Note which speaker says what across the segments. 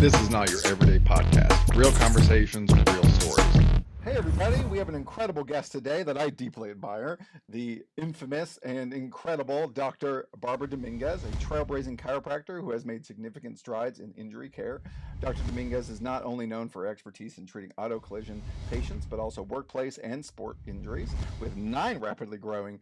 Speaker 1: This is not your everyday podcast. Real conversations, real stories.
Speaker 2: Hey everybody, we have an incredible guest today that I deeply admire, the infamous and incredible Dr. Barbara Dominguez, a trailblazing chiropractor who has made significant strides in injury care. Dr. Dominguez is not only known for expertise in treating auto collision patients, but also workplace and sport injuries. With 9 rapidly growing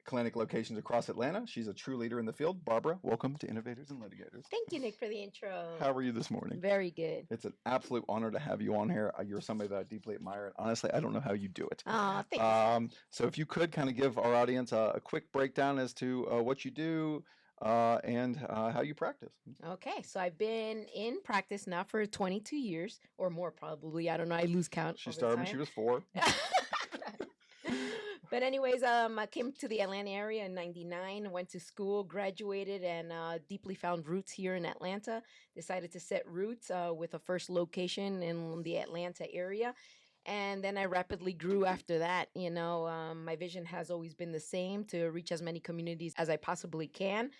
Speaker 2: clinic locations across Atlanta, she's a true leader in the field. Barbara, welcome to Innovators and Litigators.
Speaker 3: Thank you, Nick, for the intro.
Speaker 2: How are you this morning?
Speaker 3: Very good.
Speaker 2: It's an absolute honor to have you on here. You're somebody that I deeply admire, and honestly, I don't know how you do it.
Speaker 3: Thanks.
Speaker 2: So if you could kind of give our audience a quick breakdown as to what you do and how you practice.
Speaker 3: Okay, so I've been in practice now for 22 years or more, probably. I don't know. I lose count.
Speaker 2: She started when she was 4.
Speaker 3: But anyways, I came to the Atlanta area in '99, went to school, graduated, and deeply found roots here in Atlanta. Decided to set roots with a first location in the Atlanta area. And then I rapidly grew after that. My vision has always been the same, to reach as many communities as I possibly can.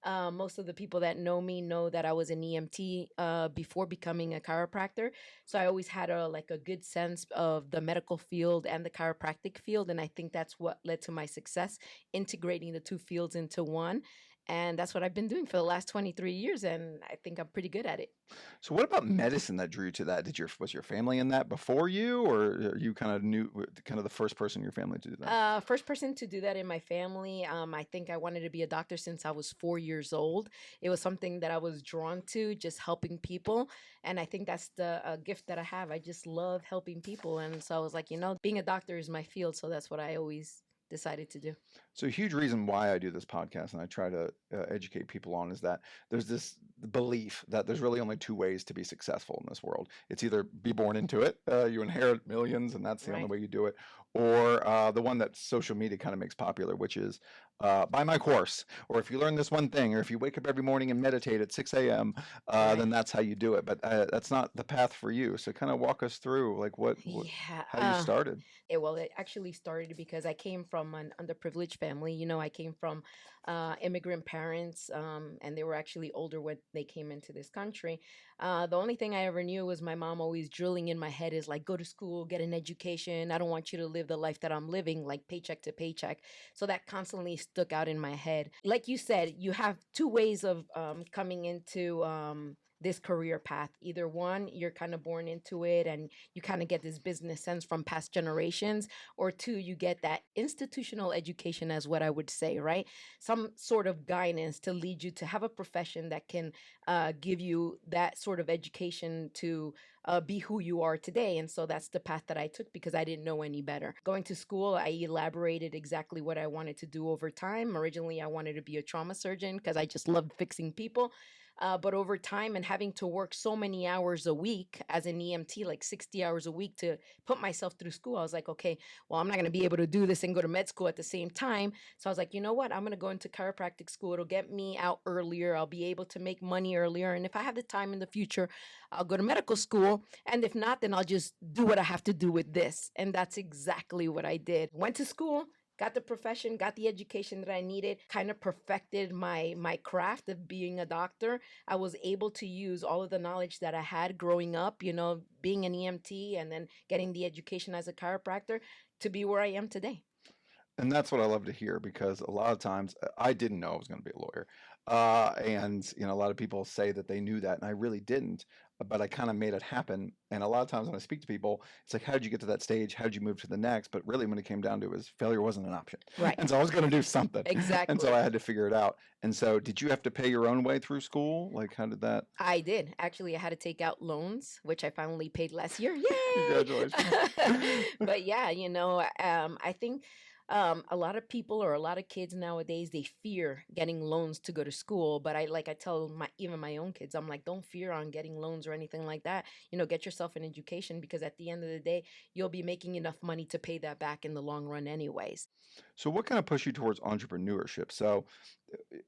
Speaker 3: Most of the people that know me know that I was an EMT before becoming a chiropractor. So I always had a good sense of the medical field and the chiropractic field. And I think that's what led to my success, integrating the two fields into one. And that's what I've been doing for the last 23 years. And I think I'm pretty good at it.
Speaker 2: So what about medicine that drew you to that? Was your family in that before you, or you kind of the first person in your family to do that?
Speaker 3: First person to do that in my family. I think I wanted to be a doctor since I was 4 years old. It was something that I was drawn to, just helping people. And I think that's the gift that I have. I just love helping people. And so I was like, being a doctor is my field. So that's what I always decided to do.
Speaker 2: So a huge reason why I do this podcast and I try to educate people on is that there's this belief that there's really only 2 ways to be successful in this world. It's either be born into it, you inherit millions and that's the only way you do it, or the one that social media kind of makes popular, which is buy my course, or if you learn this one thing, or if you wake up every morning and meditate at 6 a.m., then that's how you do it. But that's not the path for you. So kind of walk us through like how you started.
Speaker 3: It actually started because I came from an underprivileged family. I came from immigrant parents, and they were actually older when they came into this country. The only thing I ever knew was my mom always drilling in my head is like, go to school, get an education. I don't want you to live the life that I'm living, like paycheck to paycheck. So that constantly stuck out in my head. Like you said, you have 2 ways of coming into this career path. Either one, you're kind of born into it and you kind of get this business sense from past generations, or 2, you get that institutional education, as what I would say, right? Some sort of guidance to lead you to have a profession that can give you that sort of education to be who you are today. And so that's the path that I took because I didn't know any better. Going to school, I elaborated exactly what I wanted to do over time. Originally, I wanted to be a trauma surgeon because I just loved fixing people. But over time and having to work so many hours a week as an EMT, like 60 hours a week to put myself through school, I was like, okay, well, I'm not going to be able to do this and go to med school at the same time. So I was like, you know what? I'm going to go into chiropractic school. It'll get me out earlier. I'll be able to make money earlier. And if I have the time in the future, I'll go to medical school. And if not, then I'll just do what I have to do with this. And that's exactly what I did. Went to school, got the profession, got the education that I needed, kind of perfected my craft of being a doctor. I was able to use all of the knowledge that I had growing up, being an EMT and then getting the education as a chiropractor to be where I am today.
Speaker 2: And that's what I love to hear, because a lot of times I didn't know I was going to be a lawyer. And a lot of people say that they knew that, and I really didn't. But I kind of made it happen. And a lot of times when I speak to people, it's like, how did you get to that stage? How did you move to the next? But really, when it came down to it, was failure wasn't an option.
Speaker 3: Right.
Speaker 2: And so I was going to do something.
Speaker 3: Exactly.
Speaker 2: And so I had to figure it out. And so did you have to pay your own way through school? Like, how did that?
Speaker 3: I did. Actually, I had to take out loans, which I finally paid last year. Yay!
Speaker 2: Congratulations.
Speaker 3: But yeah, I think a lot of people or a lot of kids nowadays, they fear getting loans to go to school. But I tell even my own kids, I'm like, don't fear on getting loans or anything like that. Get yourself an education, because at the end of the day, you'll be making enough money to pay that back in the long run anyways.
Speaker 2: So what kind of pushed you towards entrepreneurship? So,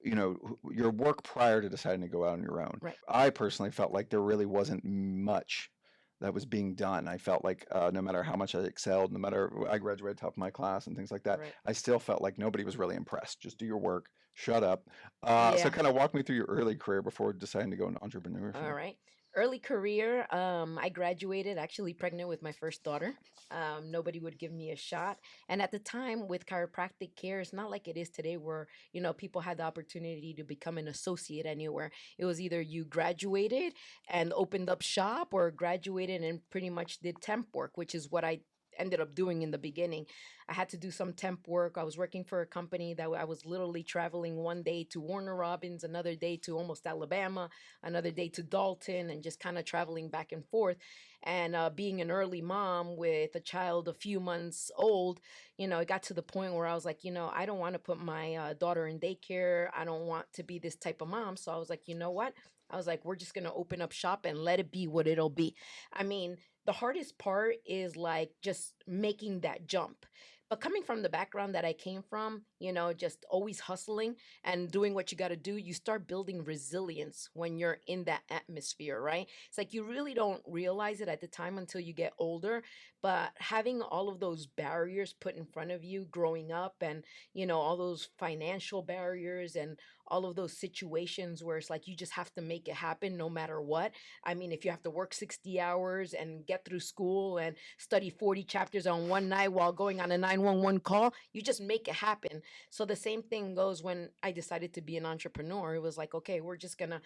Speaker 2: your work prior to deciding to go out on your own.
Speaker 3: Right.
Speaker 2: I personally felt like there really wasn't much that was being done. I felt like no matter how much I excelled, no matter I graduated top of my class and things like that,
Speaker 3: Right.
Speaker 2: I still felt like nobody was really impressed. Just do your work, shut up.
Speaker 3: Yeah.
Speaker 2: So kind of walk me through your early career before deciding to go into entrepreneurship.
Speaker 3: All right. Early career, I graduated actually pregnant with my first daughter. Nobody would give me a shot. And at the time with chiropractic care, it's not like it is today where, people had the opportunity to become an associate anywhere. It was either you graduated and opened up shop or graduated and pretty much did temp work, which is what I ended up doing in the beginning. I had to do some temp work. I was working for a company that I was literally traveling one day to Warner Robins, another day to almost Alabama, another day to Dalton, and just kind of traveling back and forth. And being an early mom with a child a few months old, it got to the point where I was like, I don't want to put my daughter in daycare. I don't want to be this type of mom. So I was like, you know what? I was like, we're just going to open up shop and let it be what it'll be. I mean, the hardest part is like just making that jump. But coming from the background that I came from, just always hustling and doing what you got to do, you start building resilience when you're in that atmosphere, right? It's like you really don't realize it at the time until you get older. But having all of those barriers put in front of you growing up and, all those financial barriers and all of those situations where it's like you just have to make it happen no matter what. I mean, if you have to work 60 hours and get through school and study 40 chapters on one night while going on a 911 call, you just make it happen. So the same thing goes when I decided to be an entrepreneur. It was like, okay, we're just gonna,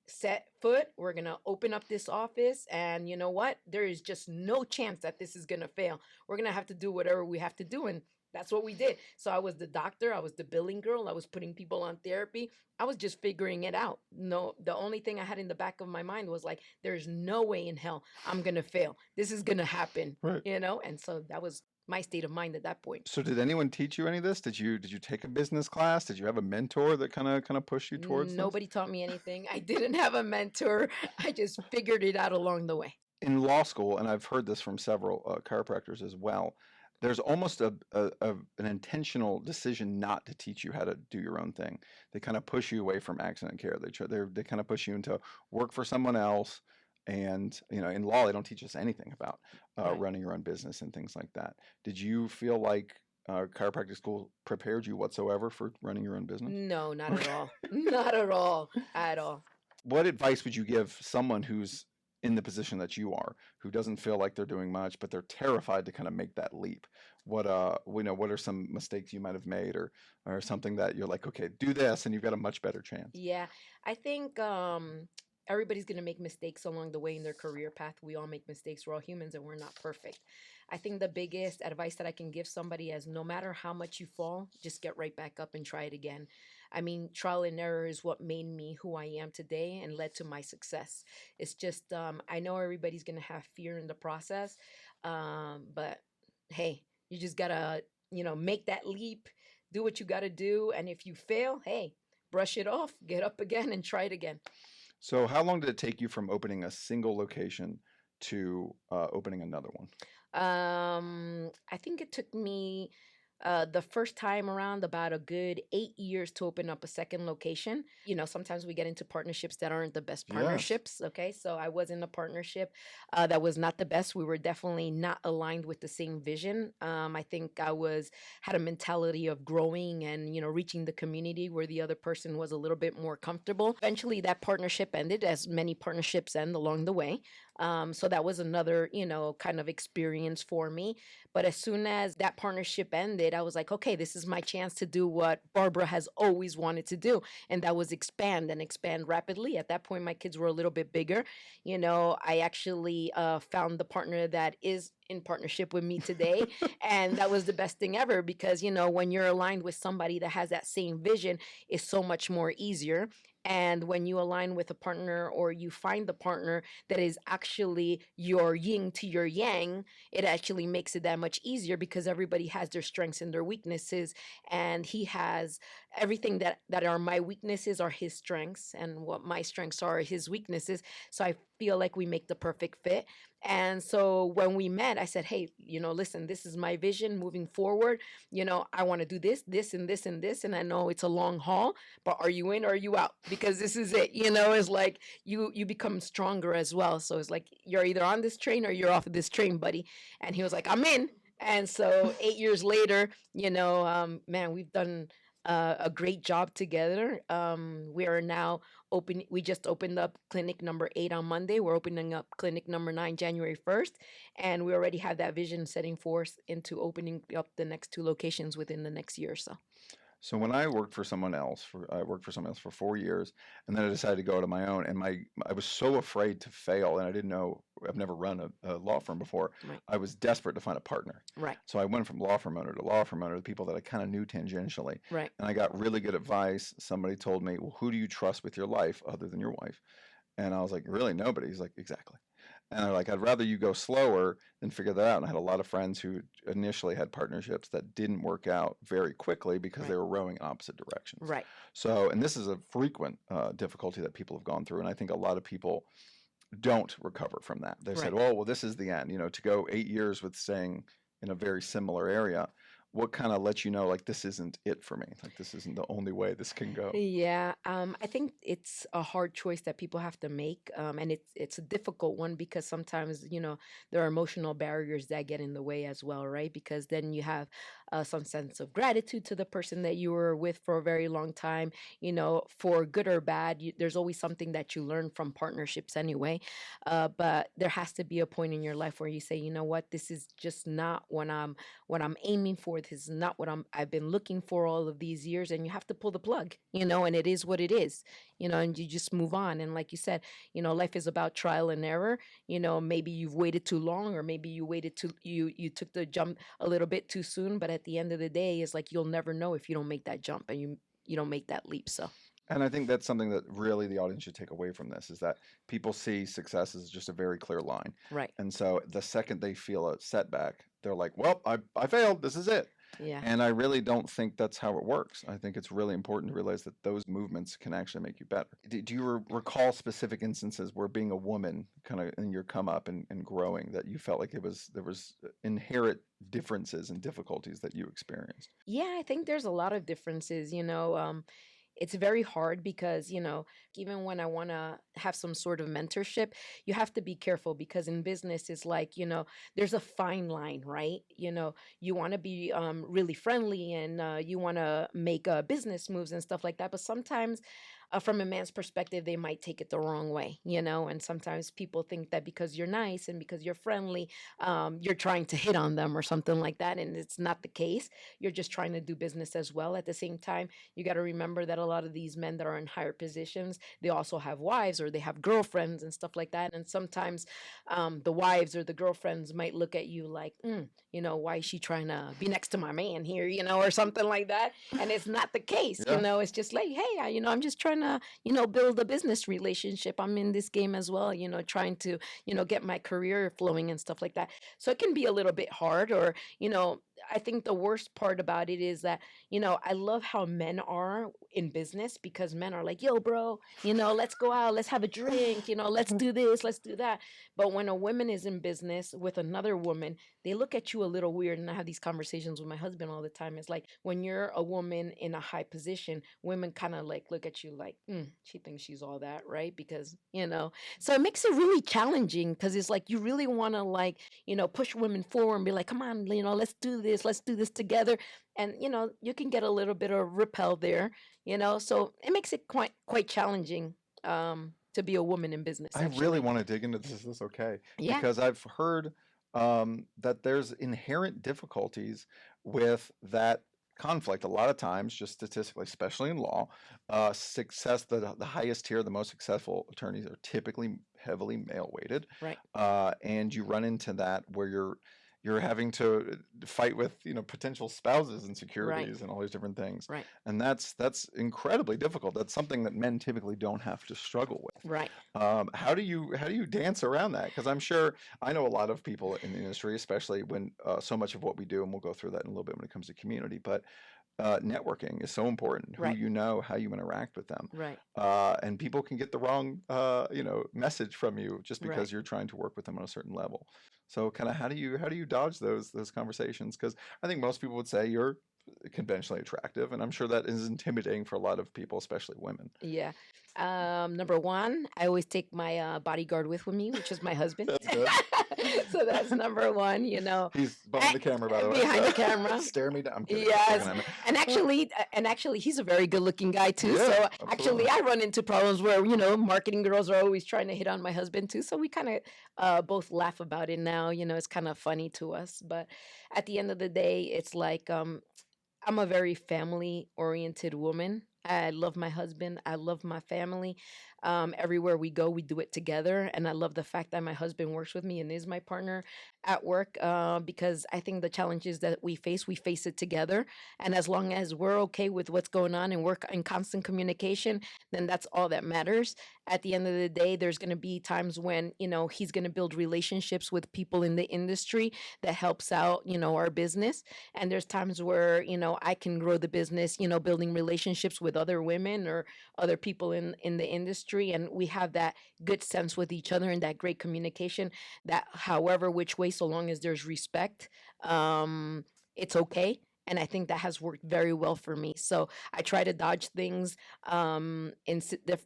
Speaker 3: set foot, we're gonna open up this office, and you know what? There is just no chance that this is gonna fail. We're gonna have to do whatever we have to do. And that's what we did. So I was the doctor, I was the billing girl, I was putting people on therapy. I was just figuring it out. No, the only thing I had in the back of my mind was like, there's no way in hell I'm gonna fail. This is gonna happen,
Speaker 2: Right.
Speaker 3: And so that was my state of mind at that point.
Speaker 2: So did anyone teach you any of this? Did you take a business class? Did you have a mentor that kind of pushed you towards this?
Speaker 3: Nobody taught me anything. I didn't have a mentor. I just figured it out along the way.
Speaker 2: In law school, and I've heard this from several chiropractors as well, there's almost an intentional decision not to teach you how to do your own thing. They kind of push you away from accident care. They kind of push you into work for someone else. And in law, they don't teach us anything about
Speaker 3: Right.
Speaker 2: running your own business and things like that. Did you feel like chiropractic school prepared you whatsoever for running your own business?
Speaker 3: No, not at all. Not at all. At all.
Speaker 2: What advice would you give someone who's in the position that you are, who doesn't feel like they're doing much, but they're terrified to kind of make that leap? What what are some mistakes you might have made, or something that you're like, okay, do this, and you've got a much better chance?
Speaker 3: Yeah, I think everybody's going to make mistakes along the way in their career path. We all make mistakes. We're all humans and we're not perfect. I think the biggest advice that I can give somebody is no matter how much you fall, just get right back up and try it again. I mean, trial and error is what made me who I am today and led to my success. It's just, I know everybody's going to have fear in the process, but hey, you just got to, make that leap, do what you got to do. And if you fail, hey, brush it off, get up again and try it again.
Speaker 2: So how long did it take you from opening a single location to opening another one?
Speaker 3: I think it took me the first time around about a good 8 years to open up a second location. Sometimes we get into partnerships that aren't the best
Speaker 2: Yes.
Speaker 3: partnerships. Okay, so I was in a partnership that was not the best. We were definitely not aligned with the same vision. I think I had a mentality of growing and reaching the community where the other person was a little bit more comfortable. Eventually, that partnership ended, as many partnerships end along the way. So that was another, kind of experience for me. But as soon as that partnership ended, I was like, okay, this is my chance to do what Barbara has always wanted to do. And that was expand and expand rapidly. At that point, my kids were a little bit bigger. I actually found the partner that is in partnership with me today. And that was the best thing ever because, when you're aligned with somebody that has that same vision, it's so much more easier. And when you align with a partner or you find the partner that is actually your yin to your yang, it actually makes it that much easier because everybody has their strengths and their weaknesses. And he has everything that are my weaknesses are his strengths, and what my strengths are his weaknesses. So I feel like we make the perfect fit. And so when we met, I said, hey, listen, this is my vision moving forward. I want to do this, this, and this, and this. And I know it's a long haul, but are you in or are you out? Because this is it. It's like you become stronger as well. So it's like you're either on this train or you're off of this train, buddy. And he was like, I'm in. And so 8 years later, man, we've done a great job together. We are now we just opened up clinic number 8 on Monday. We're opening up clinic number 9 January 1st, and we already have that vision setting forth into opening up the next 2 locations within the next year or so.
Speaker 2: So when I worked for someone else, I worked for someone else for 4 years, and then I decided to go out on my own. And I was so afraid to fail, and I didn't know. I've never run a law firm before.
Speaker 3: Right.
Speaker 2: I was desperate to find a partner.
Speaker 3: Right.
Speaker 2: So I went from law firm owner to law firm owner to people that I kind of knew tangentially.
Speaker 3: Right.
Speaker 2: And I got really good advice. Somebody told me, "Well, who do you trust with your life other than your wife?" And I was like, "Really, nobody." He's like, "Exactly." And they're like, "I'd rather you go slower than figure that out." And I had a lot of friends who initially had partnerships that didn't work out very quickly because they
Speaker 3: Right.
Speaker 2: were rowing in opposite directions.
Speaker 3: Right.
Speaker 2: So, and this is a frequent difficulty that people have gone through. And I think a lot of people don't recover from that. They said,
Speaker 3: Right.
Speaker 2: well, this is the end. To go 8 years with staying in a very similar area, what kind of lets you know, like, this isn't it for me? Like, this isn't the only way this can go.
Speaker 3: Yeah, I think it's a hard choice that people have to make, and it's a difficult one because sometimes there are emotional barriers that get in the way as well, right? Because then you have some sense of gratitude to the person that you were with for a very long time. For good or bad, there's always something that you learn from partnerships anyway. But there has to be a point in your life where you say, you know what, this is just not what I'm aiming for. This is not what I've been looking for all of these years, and you have to pull the plug, and it is what it is, and you just move on. And like you said, life is about trial and error. Maybe you've waited too long, or maybe you took the jump a little bit too soon, but at the end of the day, it's like you'll never know if you don't make that jump and you don't make that leap. So
Speaker 2: And I think that's something that really the audience should take away from this is that people see success as just a very clear line.
Speaker 3: right.
Speaker 2: And so the second they feel a setback, they're like, well, I failed. This is it.
Speaker 3: Yeah.
Speaker 2: And I really don't think that's how it works. I think it's really important to realize that those movements can actually make you better. Do you recall specific instances where being a woman kind of in your come up and growing that you felt like there was inherent differences and difficulties that you experienced?
Speaker 3: Yeah, I think there's a lot of differences. It's very hard because, even when I want to have some sort of mentorship, you have to be careful because in business, it's like, there's a fine line, right? You want to be really friendly and you want to make business moves and stuff like that. But sometimes, from a man's perspective, they might take it the wrong way, and sometimes people think that because you're nice and because you're friendly, you're trying to hit on them or something like that. And it's not the case. You're just trying to do business as well. At the same time, you got to remember that a lot of these men that are in higher positions, they also have wives or they have girlfriends and stuff like that. And sometimes the wives or the girlfriends might look at you like, why is she trying to be next to my man here, or something like that. And it's not the case,
Speaker 2: Yeah.
Speaker 3: It's just like, hey, I'm just trying to, build a business relationship. I'm in this game as well, trying to, get my career flowing and stuff like that. So it can be a little bit hard or, I think the worst part about it is that, I love how men are in business because men are like, yo, bro, let's go out, let's have a drink, let's do this, let's do that. But when a woman is in business with another woman, they look at you a little weird. And I have these conversations with my husband all the time. It's like when you're a woman in a high position, women kind of like look at you like, she thinks she's all that, right? Because, so it makes it really challenging because it's like you really want to like, push women forward and be like, come on, let's do this together. And, you can get a little bit of repel there, so it makes it quite challenging to be a woman in business,
Speaker 2: I really
Speaker 3: actually.
Speaker 2: want to dig into this. Is this okay?
Speaker 3: Yeah.
Speaker 2: Because I've heard that there's inherent difficulties with that conflict. A lot of times, just statistically, especially in law, the highest tier, the most successful attorneys are typically heavily male weighted.
Speaker 3: Right.
Speaker 2: And you run into that where you're having to fight with potential spouses and
Speaker 3: Right.
Speaker 2: securities and all these different things.
Speaker 3: Right.
Speaker 2: And that's incredibly difficult. That's something that men typically don't have to struggle with.
Speaker 3: Right.
Speaker 2: How do you dance around that? Because I'm sure I know a lot of people in the industry, especially when so much of what we do, and we'll go through that in a little bit when it comes to community, but networking is so important. Who
Speaker 3: Right.
Speaker 2: you know, how you interact with them,
Speaker 3: Right.
Speaker 2: and people can get the wrong message from you just because
Speaker 3: Right.
Speaker 2: you're trying to work with them on a certain level. So kind of how do you dodge those conversations? Because I think most people would say you're conventionally attractive, and I'm sure that is intimidating for a lot of people, especially women.
Speaker 3: Yeah. Number one, I always take my bodyguard with me, which is my husband.
Speaker 2: That's good.
Speaker 3: So that's number one, you know.
Speaker 2: He's behind the camera, by the way.
Speaker 3: Behind
Speaker 2: So
Speaker 3: the camera.
Speaker 2: stare me down. I'm kidding.
Speaker 3: Yes,
Speaker 2: Looking at me.
Speaker 3: and actually, he's a very good-looking guy too.
Speaker 2: Yeah,
Speaker 3: So
Speaker 2: absolutely.
Speaker 3: actually, I run into problems where marketing girls are always trying to hit on my husband too. So we kind of both laugh about it now. It's kind of funny to us, but at the end of the day, it's like I'm a very family-oriented woman. I love my husband. I love my family. Everywhere we go, we do it together. And I love the fact that my husband works with me and is my partner at work because I think the challenges that we face it together. And as long as we're okay with what's going on and we're in constant communication, then that's all that matters. At the end of the day, there's going to be times when, he's going to build relationships with people in the industry that helps out, our business. And there's times where, I can grow the business, building relationships with other women or other people in the industry. And we have that good sense with each other and that great communication that however which way, so long as there's respect, it's okay. And I think that has worked very well for me. So I try to dodge things in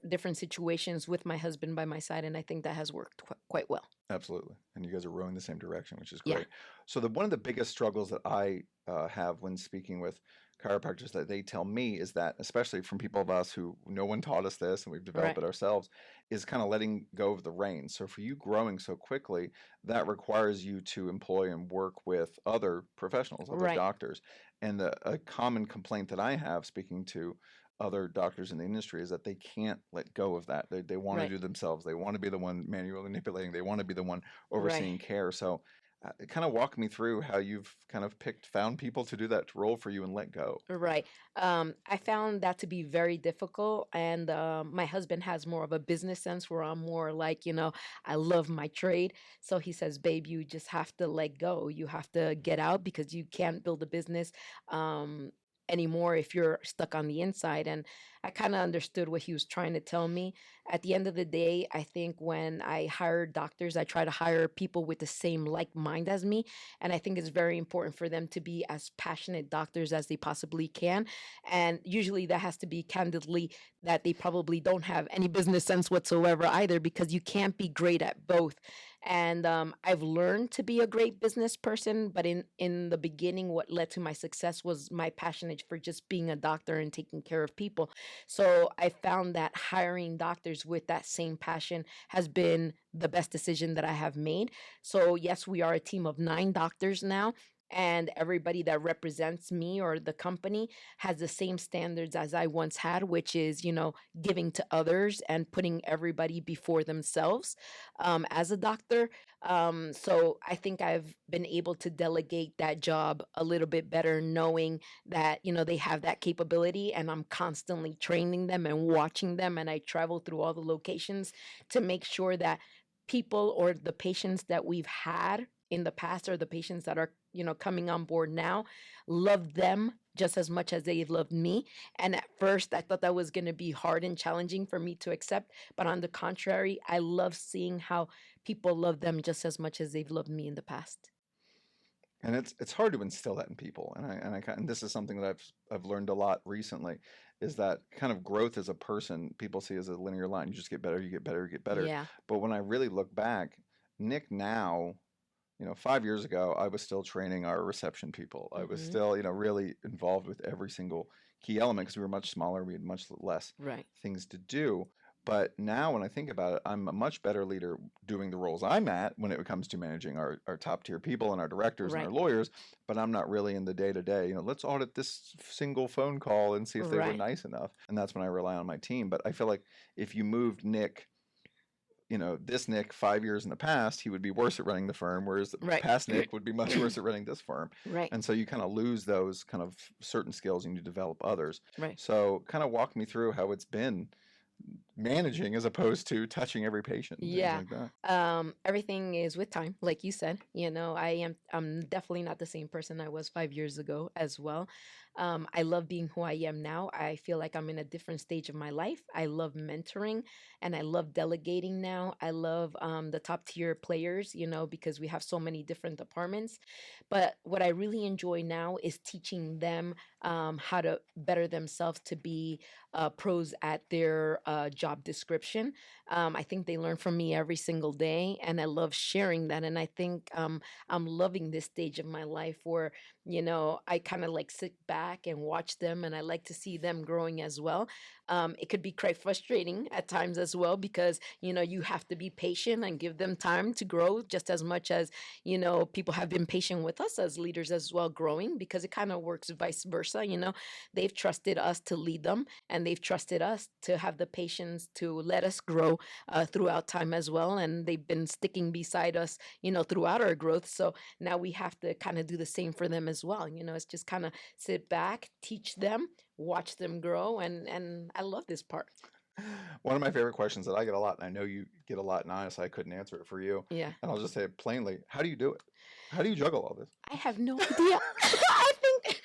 Speaker 3: different situations with my husband by my side. And I think that has worked quite well.
Speaker 2: Absolutely. And you guys are rowing the same direction, which is
Speaker 3: Yeah.
Speaker 2: great. So one of the biggest struggles that I have when speaking with chiropractors that they tell me is that, especially from people of us who no one taught us this and we've developed
Speaker 3: Right.
Speaker 2: it ourselves, is kind of letting go of the reins. So for you growing so quickly, that requires you to employ and work with other professionals, other
Speaker 3: Right.
Speaker 2: doctors. And a common complaint that I have speaking to other doctors in the industry is that they can't let go of that. They want to
Speaker 3: Right.
Speaker 2: do themselves. They want to be the one manually manipulating. They want to be the one
Speaker 3: Right.
Speaker 2: overseeing care. So kind of walk me through how you've kind of found people to do that role for you and let go.
Speaker 3: Right. I found that to be very difficult. And my husband has more of a business sense where I'm more like, I love my trade. So he says, babe, you just have to let go. You have to get out because you can't build a business anymore if you're stuck on the inside. And I kind of understood what he was trying to tell me. At the end of the day, I think when I hire doctors, I try to hire people with the same like mind as me. And I think it's very important for them to be as passionate doctors as they possibly can. And usually that has to be candidly that they probably don't have any business sense whatsoever either, because you can't be great at both. And I've learned to be a great business person, but in the beginning, what led to my success was my passion for just being a doctor and taking care of people. So I found that hiring doctors with that same passion has been the best decision that I have made. So yes, we are a team of 9 doctors now. And everybody that represents me or the company has the same standards as I once had, which is, giving to others and putting everybody before themselves as a doctor. So I think I've been able to delegate that job a little bit better, knowing that, they have that capability and I'm constantly training them and watching them. And I travel through all the locations to make sure that people or the patients that we've had in the past or the patients that are coming on board now love them just as much as they loved me. And at first I thought that was going to be hard and challenging for me to accept, but on the contrary, I love seeing how people love them just as much as they've loved me in the past.
Speaker 2: And it's hard to instill that in people. And this is something that I've learned a lot recently, is that kind of growth as a person people see as a linear line. You just get better, you get better, you get better.
Speaker 3: Yeah.
Speaker 2: But when I really look back, Nick now, 5 years ago, I was still training our reception people. I was still, really involved with every single key element because we were much smaller. We had much less
Speaker 3: Right.
Speaker 2: things to do. But now when I think about it, I'm a much better leader doing the roles I'm at when it comes to managing our top tier people and our directors and our
Speaker 3: Right.
Speaker 2: lawyers, but I'm not really in the day to day, let's audit this single phone call and see if they were
Speaker 3: Right.
Speaker 2: nice enough. And that's when I rely on my team. But I feel like if you moved Nick, this Nick 5 years in the past, he would be worse at running the firm, whereas the
Speaker 3: Right.
Speaker 2: past Nick would be much worse at running this firm.
Speaker 3: Right.
Speaker 2: And so you kind of lose those kind of certain skills and you develop others.
Speaker 3: Right.
Speaker 2: So kind of walk me through how it's been managing as opposed to touching every patient and things
Speaker 3: Yeah.
Speaker 2: like that.
Speaker 3: Everything is with time, like you said. I'm definitely not the same person I was 5 years ago as well. I love being who I am now. I feel like I'm in a different stage of my life. I love mentoring and I love delegating now. I love the top tier players, because we have so many different departments. But what I really enjoy now is teaching them how to better themselves to be pros at their job description. I think they learn from me every single day, and I love sharing that. And I think I'm loving this stage of my life where, I kind of like sit back and watch them, and I like to see them growing as well. It could be quite frustrating at times as well because, you have to be patient and give them time to grow just as much as, people have been patient with us as leaders as well, growing, because it kind of works vice versa. They've trusted us to lead them, and they've trusted us to have the patience to let us grow throughout time as well. And they've been sticking beside us, throughout our growth. So now we have to kind of do the same for them as well. It's just kind of sit back, teach them, watch them grow, and I love this part.
Speaker 2: One of my favorite questions that I get a lot, and I know you get a lot, and honestly, I couldn't answer it for you.
Speaker 3: Yeah.
Speaker 2: And I'll just say it plainly: how do you do it? How do you juggle all this?
Speaker 3: I have no idea. I think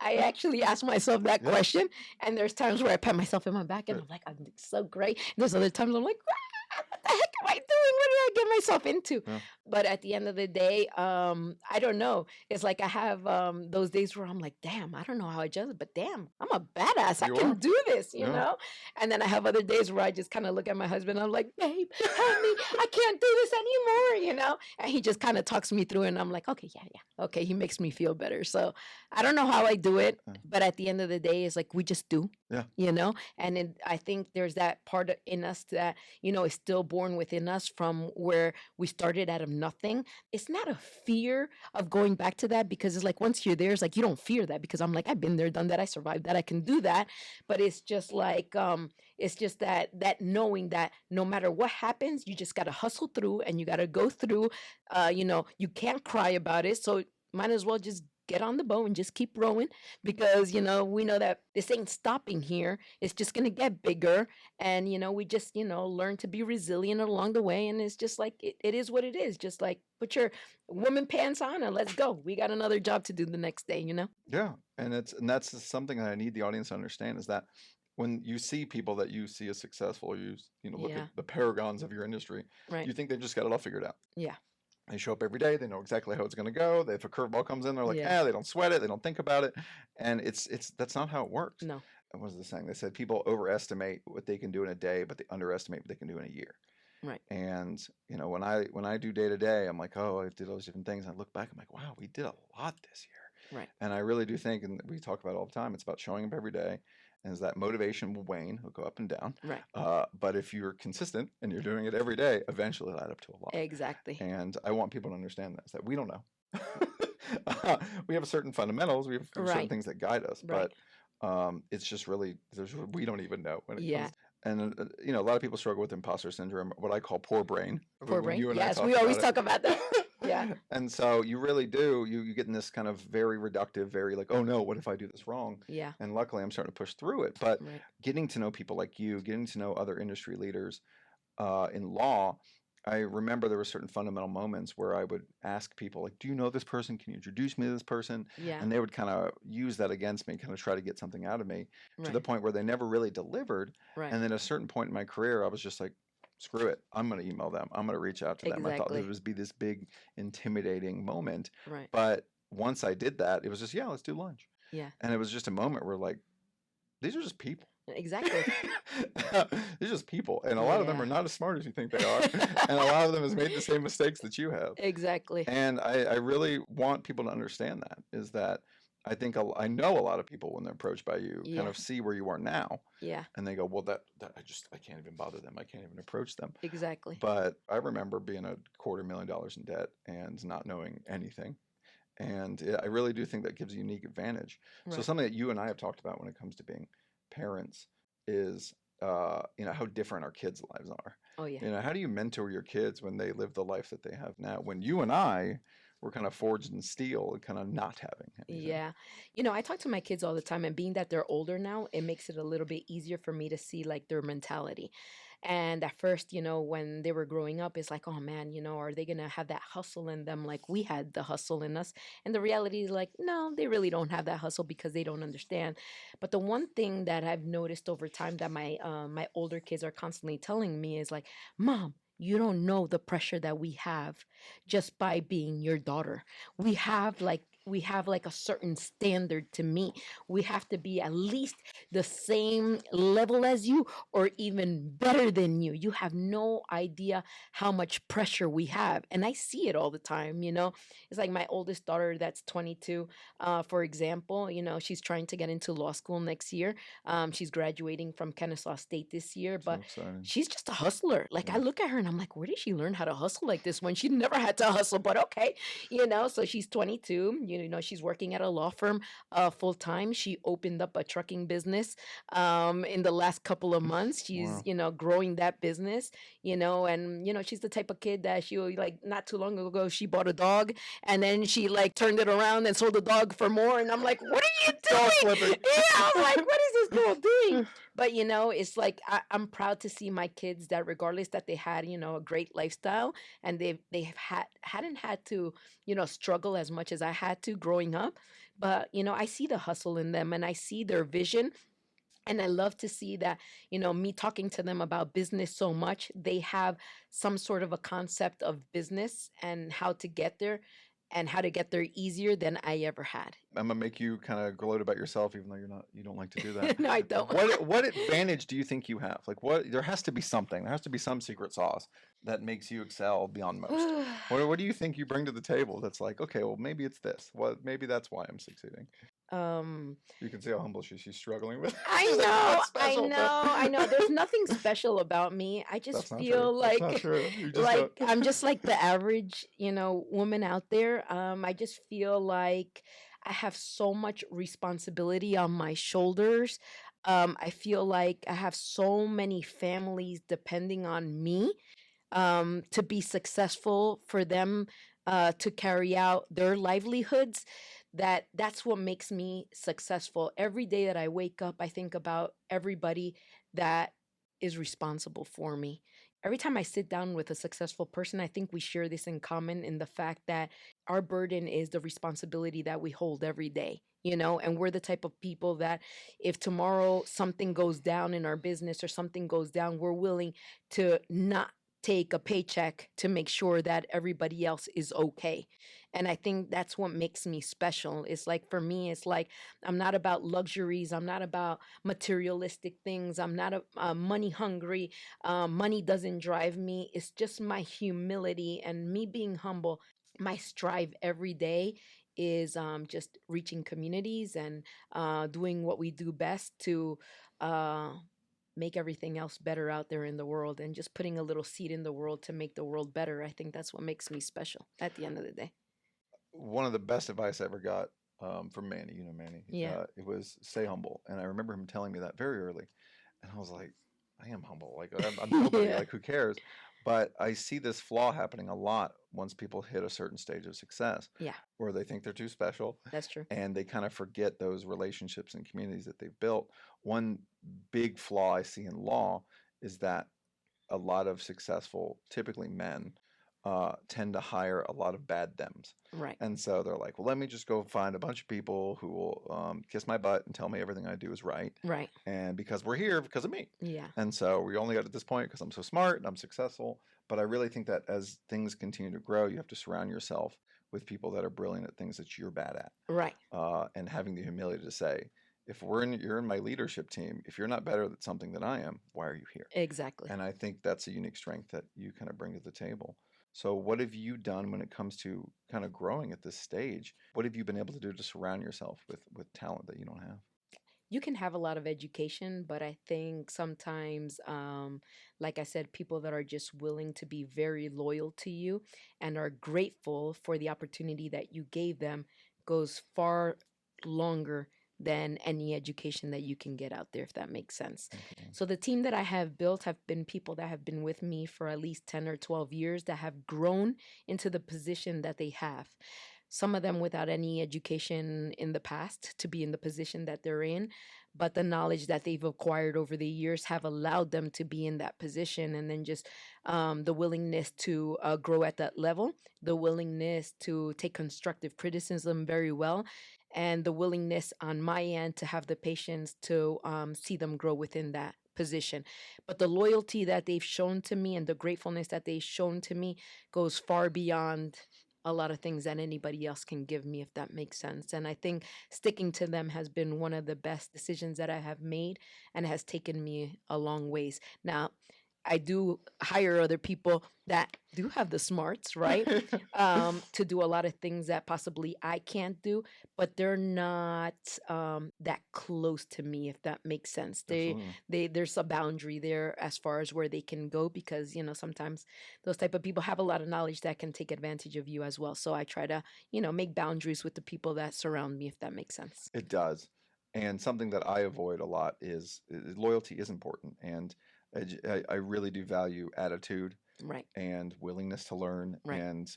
Speaker 3: I actually ask myself that
Speaker 2: Yeah.
Speaker 3: question, and there's times where I pat myself in my back and
Speaker 2: Good.
Speaker 3: I'm like, I'm so great. There's other times I'm like, what the heck am I doing? What did I get myself into?
Speaker 2: Yeah.
Speaker 3: But at the end of the day, I don't know. It's like I have those days where I'm like, damn, I don't know how I judge it, but damn, I'm a badass. I
Speaker 2: You
Speaker 3: can
Speaker 2: are.
Speaker 3: do this,
Speaker 2: Yeah.
Speaker 3: And then I have other days where I just kind of look at my husband. I'm like, babe, help me. I can't do this anymore, And he just kind of talks me through, and I'm like, okay, yeah. Okay, he makes me feel better. So I don't know how I do it,
Speaker 2: Yeah.
Speaker 3: but at the end of the day, it's like we just do.
Speaker 2: Yeah.
Speaker 3: And I think there's that part in us that, is still born within us from where we started out of nothing. It's not a fear of going back to that, because it's like once you're there, it's like you don't fear that, because I'm like, I've been there, done that, I survived that, I can do that. But it's just like it's just that knowing that no matter what happens, you just got to hustle through, and you got to go through. You can't cry about it, so might as well just get on the boat and just keep rowing, because we know that this ain't stopping here. It's just going to get bigger, and we just learn to be resilient along the way. And it's just like it is what it is. Just like put your woman pants on and let's go. We got another job to do the next day.
Speaker 2: Yeah, and that's something that I need the audience to understand, is that when you see people that you see as successful, look
Speaker 3: Yeah.
Speaker 2: at the paragons of your industry,
Speaker 3: Right.
Speaker 2: you think they've just got it all figured out.
Speaker 3: Yeah.
Speaker 2: They show up every day. They know exactly how it's going to go. If a curveball comes in, they're like,
Speaker 3: Yeah.
Speaker 2: they don't sweat it. They don't think about it. And that's not how it works.
Speaker 3: No.
Speaker 2: What was the saying? They said people overestimate what they can do in a day, but they underestimate what they can do in a year.
Speaker 3: Right.
Speaker 2: And when I do day to day, I'm like, oh, I did all those different things. And I look back, I'm like, wow, we did a lot this year.
Speaker 3: Right.
Speaker 2: And I really do think, and we talk about it all the time, it's about showing up every day. And that motivation will wane, it'll go up and down.
Speaker 3: Right.
Speaker 2: But if you're consistent and you're doing it every day, eventually it'll add up to a lot.
Speaker 3: Exactly.
Speaker 2: And I want people to understand that we don't know. We have certain fundamentals, we have certain
Speaker 3: Right.
Speaker 2: things that guide us,
Speaker 3: Right.
Speaker 2: but it's just really we don't even know when it
Speaker 3: Yeah.
Speaker 2: comes. And a lot of people struggle with imposter syndrome, what I call poor brain.
Speaker 3: Poor
Speaker 2: when
Speaker 3: brain.
Speaker 2: you and I
Speaker 3: Yes,
Speaker 2: talk
Speaker 3: we always
Speaker 2: about it.
Speaker 3: talk about that. Yeah.
Speaker 2: And so you really do, you get in this kind of very reductive, very like, oh no, what if I do this wrong?
Speaker 3: Yeah.
Speaker 2: And luckily I'm starting to push through it. But
Speaker 3: Right.
Speaker 2: getting to know people like you, getting to know other industry leaders in law, I remember there were certain fundamental moments where I would ask people, like, do you know this person? Can you introduce me to this person?
Speaker 3: Yeah.
Speaker 2: And they would kind of use that against me, kind of try to get something out of me, to the
Speaker 3: Right.
Speaker 2: point where they never really delivered.
Speaker 3: Right.
Speaker 2: And then at a certain point in my career, I was just like, screw it. I'm going to email them. I'm going to reach out to them. I thought
Speaker 3: Exactly.
Speaker 2: it would be this big, intimidating moment.
Speaker 3: Right.
Speaker 2: But once I did that, it was just, let's do lunch.
Speaker 3: Yeah.
Speaker 2: And it was just a moment where, like, these are just people.
Speaker 3: Exactly.
Speaker 2: They're just people, and a lot of them
Speaker 3: Yeah.
Speaker 2: are not as smart as you think they are, and a lot of them has made the same mistakes that you have.
Speaker 3: Exactly.
Speaker 2: And I really want people to understand that, is that I think I know a lot of people, when they're approached by you,
Speaker 3: Yeah.
Speaker 2: kind of see where you are now,
Speaker 3: Yeah.
Speaker 2: and they go, well, that I can't even bother them. I can't even approach them.
Speaker 3: Exactly.
Speaker 2: But I remember being $250,000 in debt and not knowing anything. And I really do think that gives a unique advantage. So
Speaker 3: Right.
Speaker 2: something that you and I have talked about when it comes to being parents is, how different our kids' lives are.
Speaker 3: Oh yeah.
Speaker 2: How do you mentor your kids when they live the life that they have now? When you and I we're kind of forged in steel and kind of not having anything.
Speaker 3: Yeah. I talk to my kids all the time, and being that they're older now, it makes it a little bit easier for me to see like their mentality. And at first, when they were growing up, it's like, oh man, are they going to have that hustle in them like we had the hustle in us? And the reality is like, no, they really don't have that hustle because they don't understand. But the one thing that I've noticed over time that my older kids are constantly telling me is like, Mom, you don't know the pressure that we have just by being your daughter. We have like a certain standard to meet. We have to be at least the same level as you or even better than you. You have no idea how much pressure we have. And I see it all the time. It's like my oldest daughter that's 22, for example, she's trying to get into law school next year. She's graduating from Kennesaw State this year,
Speaker 2: So
Speaker 3: but
Speaker 2: exciting.
Speaker 3: she's just a hustler. Like I
Speaker 2: Yeah.
Speaker 3: look at her and I'm like, where did she learn how to hustle like this when she never had to hustle? But okay, so she's 22. She's working at a law firm full time. She opened up a trucking business in the last couple of months. She's,
Speaker 2: Wow.
Speaker 3: growing that business, and, she's the type of kid that she like not too long ago, she bought a dog and then she like turned it around and sold the dog for more. And I'm like, what are you
Speaker 2: Dog
Speaker 3: doing?
Speaker 2: flipping.
Speaker 3: Yeah, I'm like, what is this girl doing? But it's like I'm proud to see my kids that regardless that they had a great lifestyle and hadn't had to struggle as much as I had to growing up. But I see the hustle in them and I see their vision. And I love to see that, me talking to them about business so much, they have some sort of a concept of business and how to get there and how to get there easier than I ever had.
Speaker 2: I'm gonna make you kind of gloat about yourself, even though you don't like to do that.
Speaker 3: No, I don't.
Speaker 2: What advantage do you think you have? Like, there has to be something. There has to be some secret sauce that makes you excel beyond most. What do you think you bring to the table that's like, okay, well, maybe it's this. Maybe that's why I'm succeeding. You can see how humble she's struggling with.
Speaker 3: I
Speaker 2: She's like,
Speaker 3: know,
Speaker 2: "Not special, but-"
Speaker 3: I know. There's nothing special about me. I just
Speaker 2: That's not
Speaker 3: feel
Speaker 2: true. That's not
Speaker 3: like
Speaker 2: true. You just
Speaker 3: like
Speaker 2: don't.
Speaker 3: I'm just like the average, woman out there. I just feel like I have so much responsibility on my shoulders. I feel like I have so many families depending on me to be successful for them to carry out their livelihoods. That's what makes me successful. Every day that I wake up, I think about everybody that is responsible for me. Every time I sit down with a successful person, I think we share this in common in the fact that our burden is the responsibility that we hold every day. And we're the type of people that if tomorrow something goes down in our business or something goes down, we're willing to not take a paycheck to make sure that everybody else is okay. And I think that's what makes me special. It's like for me, it's like I'm not about luxuries. I'm not about materialistic things. I'm not money hungry. Money doesn't drive me. It's just my humility and me being humble. My strive every day is just reaching communities and doing what we do best to uh, make everything else better out there in the world and just putting a little seed in the world to make the world better. I think that's what makes me special at the end of the day.
Speaker 2: One of the best advice I ever got from Manny, Manny,
Speaker 3: Yeah.
Speaker 2: it was stay humble. And I remember him telling me that very early. And I was like, I am humble. Like, I'm nobody.
Speaker 3: Yeah.
Speaker 2: Like, who cares? But I see this flaw happening a lot once people hit a certain stage of success
Speaker 3: Yeah,
Speaker 2: where they think they're too special
Speaker 3: that's true.
Speaker 2: and they kind of forget those relationships and communities that they've built. One big flaw I see in law is that a lot of successful, typically men, tend to hire a lot of bad thems.
Speaker 3: Right.
Speaker 2: And so they're like, well, let me just go find a bunch of people who will kiss my butt and tell me everything I do is right.
Speaker 3: Right.
Speaker 2: And because we're here because of me.
Speaker 3: Yeah.
Speaker 2: And so we only got to this point because I'm so smart and I'm successful. But I really think that as things continue to grow, you have to surround yourself with people that are brilliant at things that you're bad at.
Speaker 3: Right.
Speaker 2: And having the humility to say, if you're in my leadership team, if you're not better at something than I am, why are you here?
Speaker 3: Exactly.
Speaker 2: And I think that's a unique strength that you kind of bring to the table. So what have you done when it comes to kind of growing at this stage? What have you been able to do to surround yourself with talent that you don't have?
Speaker 3: You can have a lot of education, but I think sometimes, like I said, people that are just willing to be very loyal to you and are grateful for the opportunity that you gave them goes far longer than any education that you can get out there, if that makes sense.
Speaker 2: Okay.
Speaker 3: So the team that I have built have been people that have been with me for at least 10 or 12 years that have grown into the position that they have. Some of them without any education in the past to be in the position that they're in, but the knowledge that they've acquired over the years have allowed them to be in that position. And then just the willingness to grow at that level, the willingness to take constructive criticism very well, and the willingness on my end to have the patience to see them grow within that position. But the loyalty that they've shown to me and the gratefulness that they've shown to me goes far beyond a lot of things that anybody else can give me, if that makes sense. And I think sticking to them has been one of the best decisions that I have made and has taken me a long ways. Now, I do hire other people that do have the smarts, right? To do a lot of things that possibly I can't do, but they're not that close to me, if that makes sense. There's a boundary there as far as where they can go, because sometimes those type of people have a lot of knowledge that can take advantage of you as well. So I try to make boundaries with the people that surround me, if that makes sense.
Speaker 2: It does. And something that I avoid a lot is loyalty is important. And I really do value attitude
Speaker 3: Right,
Speaker 2: and willingness to learn.
Speaker 3: right,
Speaker 2: And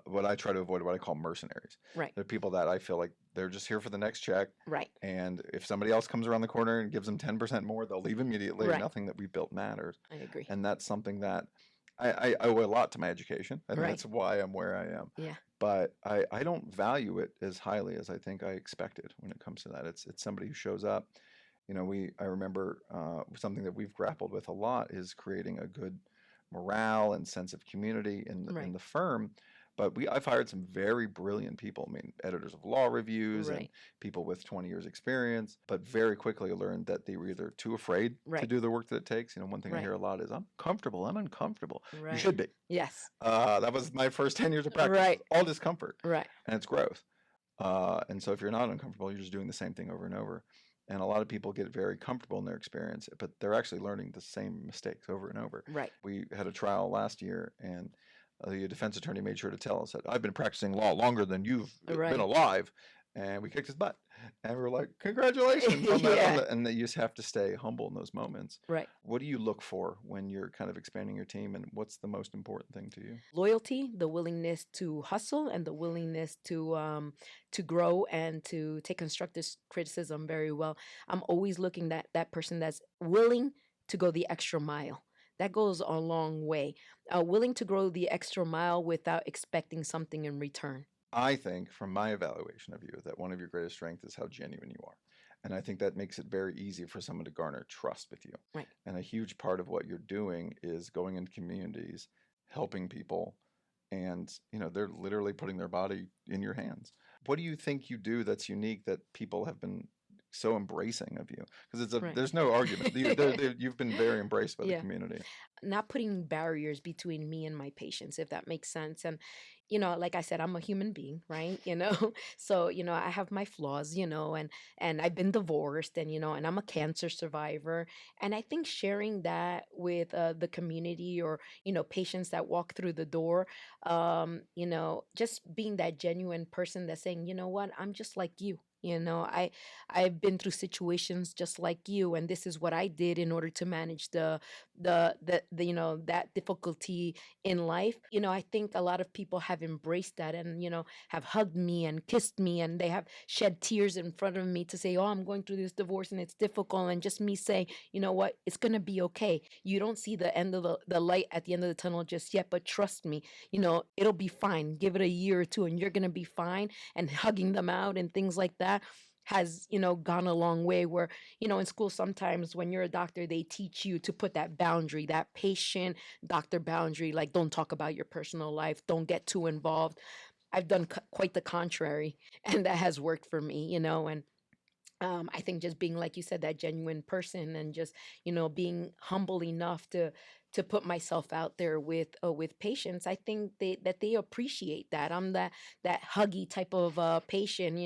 Speaker 2: what I try to avoid, what I call mercenaries.
Speaker 3: right,
Speaker 2: They're people that I feel like they're just here for the next check.
Speaker 3: right,
Speaker 2: And if somebody else comes around the corner and gives them 10% more, they'll leave immediately.
Speaker 3: right.
Speaker 2: Nothing that we built matters.
Speaker 3: I agree.
Speaker 2: And that's something that I owe a lot to my education. I think
Speaker 3: Right.
Speaker 2: that's why I'm where I am.
Speaker 3: Yeah.
Speaker 2: But I don't value it as highly as I think I expected when it comes to that. It's somebody who shows up. I remember something that we've grappled with a lot is creating a good morale and sense of community in
Speaker 3: Right.
Speaker 2: the firm. But I've hired some very brilliant people. I mean, editors of law reviews and
Speaker 3: Right.
Speaker 2: people with 20 years experience, but very quickly learned that they were either too afraid to
Speaker 3: Right.
Speaker 2: do the work that it takes. One thing I
Speaker 3: Right.
Speaker 2: hear a lot is, I'm comfortable, I'm uncomfortable. You
Speaker 3: Right.
Speaker 2: should be.
Speaker 3: Yes.
Speaker 2: That was my first 10 years of practice.
Speaker 3: Right.
Speaker 2: All discomfort.
Speaker 3: Right.
Speaker 2: And it's growth. And so if you're not uncomfortable, you're just doing the same thing over and over. And a lot of people get very comfortable in their experience, but they're actually learning the same mistakes over and over.
Speaker 3: Right.
Speaker 2: We had a trial last year, and the defense attorney made sure to tell us that I've been practicing law longer than you've
Speaker 3: Right.
Speaker 2: been alive. And we kicked his butt. And we were like, congratulations on that.
Speaker 3: Yeah.
Speaker 2: And that you just have to stay humble in those moments.
Speaker 3: Right.
Speaker 2: What do you look for when you're kind of expanding your team, and what's the most important thing to you?
Speaker 3: Loyalty, the willingness to hustle, and the willingness to grow and to take constructive criticism very well. I'm always looking at that person that's willing to go the extra mile. That goes a long way. Willing to go the extra mile without expecting something in return.
Speaker 2: I think, from my evaluation of you, that one of your greatest strengths is how genuine you are. And I think that makes it very easy for someone to garner trust with you.
Speaker 3: Right.
Speaker 2: And a huge part of what you're doing is going into communities, helping people, and they're literally putting their body in your hands. What do you think you do that's unique that people have been so embracing of you? Because
Speaker 3: Right.
Speaker 2: there's no argument. You've been very embraced by the
Speaker 3: Yeah.
Speaker 2: community.
Speaker 3: Not putting barriers between me and my patients, if that makes sense. And like I said, I'm a human being, right? So I have my flaws, and I've been divorced, and I'm a cancer survivor. And I think sharing that with the community, or patients that walk through the door, just being that genuine person that's saying, you know what, I'm just like you. I've been through situations just like you, and this is what I did in order to manage the that difficulty in life. I think a lot of people have embraced that, and have hugged me and kissed me, and they have shed tears in front of me to say, oh, I'm going through this divorce and it's difficult, and just me saying, you know what, it's gonna be okay. You don't see the end of the light at the end of the tunnel just yet, but trust me, it'll be fine. Give it a year or two and you're gonna be fine. And hugging them out and things like that has gone a long way. Where in school, sometimes when you're a doctor, they teach you to put that boundary, that patient doctor boundary, like, don't talk about your personal life, don't get too involved. I've done quite the contrary, and that has worked for me. And I think just being, like you said, that genuine person, and just being humble enough to put myself out there with patients. I think they appreciate that. I'm that huggy type of patient.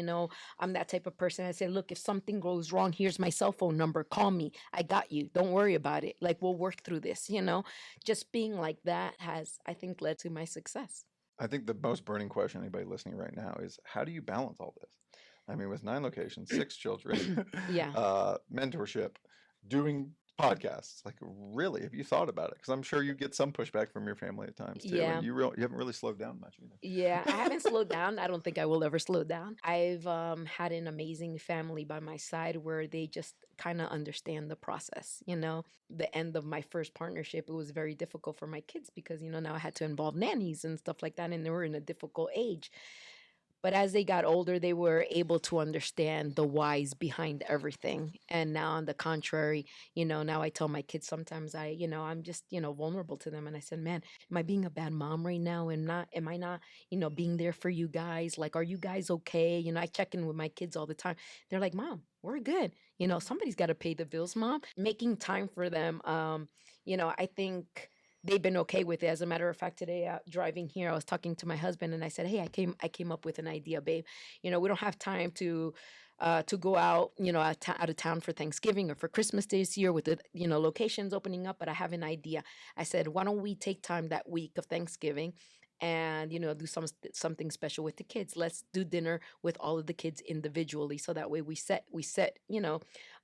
Speaker 3: I'm that type of person. I say, look, if something goes wrong, here's my cell phone number. Call me. I got you. Don't worry about it. Like, we'll work through this. Just being like that has, I think, led to my success.
Speaker 2: I think the most burning question anybody listening right now is, how do you balance all this? I mean, with 9 locations, 6 children,
Speaker 3: Yeah.
Speaker 2: mentorship, doing podcasts. Like, really, have you thought about it? Because I'm sure you get some pushback from your family at times too, and
Speaker 3: Yeah.
Speaker 2: you haven't really slowed down much
Speaker 3: Yeah, I haven't
Speaker 2: either.
Speaker 3: slowed down. I don't think I will ever slow down. I've had an amazing family by my side where they just kind of understand the process. The end of my first partnership, it was very difficult for my kids because, now I had to involve nannies and stuff like that, and they were in a difficult age. But as they got older, they were able to understand the whys behind everything. And now, on the contrary, now I tell my kids sometimes I'm just, vulnerable to them. And I said, man, am I being a bad mom right now? Am I not, being there for you guys? Like, are you guys okay? I check in with my kids all the time. They're like, Mom, we're good. Somebody's got to pay the bills, Mom. Making time for them. I think they've been okay with it. As a matter of fact, today driving here, I was talking to my husband and I said, "Hey, I came up with an idea, babe. We don't have time to go out, out of town for Thanksgiving or for Christmas this year with the locations opening up. But I have an idea." I said, "Why don't we take time that week of Thanksgiving?" And do something special with the kids. Let's do dinner with all of the kids individually, so that way we set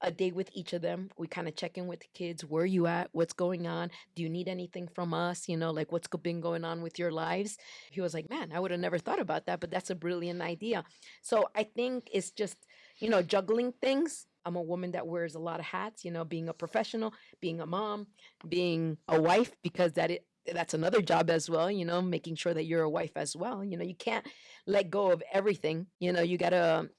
Speaker 3: a day with each of them. We kind of check in with the kids. Where are you at? What's going on? Do you need anything from us? Like, what's been going on with your lives? He was like, "Man, I would have never thought about that, but that's a brilliant idea." So I think it's just, juggling things. I'm a woman that wears a lot of hats, being a professional, being a mom, being a wife, because that's another job as well, making sure that you're a wife as well. You can't let go of everything. You got to,